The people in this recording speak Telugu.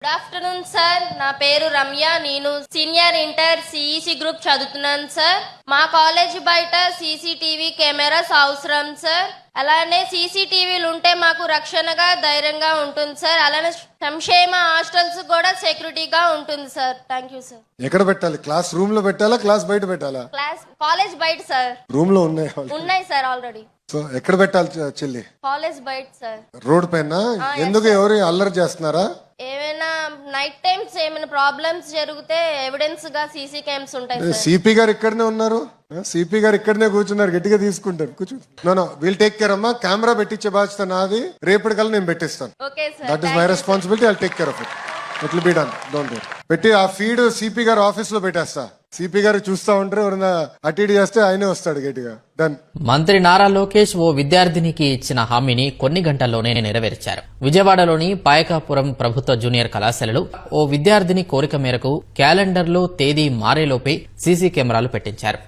గుడ్ ఆఫ్టర్నూన్ సార్, నా పేరు రమ్య. నేను సీనియర్ ఇంటర్ సిఈసి గ్రూప్ చదువుతున్నాను సార్. మా కాలేజ్ బయట సీసీటీవీ కెమెరాస్ అవసరం సార్. అలానే సీసీటీవీలు ఉంటే మాకు రక్షణగా ధైర్యంగా ఉంటుంది సార్. అలానే సంక్షేమ హాస్టల్స్ కూడా సెక్యూరిటీగా ఉంటుంది సార్. Thank you sir. ఎక్కడ పెట్టాలి? క్లాస్ రూమ్ లో పెట్టాలా, క్లాస్ బయట పెట్టాలా? కాలేజ్ బయట సార్. రూమ్ లో ఉన్నాయి సార్ ఆల్రెడీ. సో ఎక్కడ పెట్టాలి చెల్లి? కాలేజ్ బయట సార్. రోడ్ పైన? ఎందుకు, ఎవరు అల్లరి చేస్తున్నారా? ఏమైనా నైట్ టైమ్స్ ఏమైనా ప్రాబ్లమ్స్ జరిగితే ఎవిడెన్స్ గా సీసీ క్యామ్స్ ఉంటాయి. సిపి గారు ఇక్కడనే ఉన్నారు, సిపి గారు ఇక్కడనే కూర్చున్నారు, గట్టిగా తీసుకుంటారు. కూర్చో. వీల్ టేక్ కేర్ అమ్మా. కెమెరా పెట్టించే బాధ్యత నాది. రేపటికల్లా నేను పెట్టిస్తాను. That is my responsibility. I'll take care of it. It will be done. Don't worry. పెట్టి ఆ ఫీడ్ సిపి గారు ఆఫీస్ లో పెట్టేస్తా. సిపి గారు చూస్తా ఉంటారు, ఎవరైనా అటు చేస్తే ఆయనే వస్తాడు గట్టిగా. డన్. మంత్రి నారా లోకేష్ ఓ విద్యార్థినికి ఇచ్చిన హామీని కొన్ని గంటల్లోనే నెరవేర్చారు. విజయవాడలోని పాయకాపురం ప్రభుత్వ జూనియర్ కళాశాలలో ఓ విద్యార్థిని కోరిక మేరకు క్యాలెండర్లో తేదీ మారేలోపే సీసీ కెమెరాలు పెట్టించారు.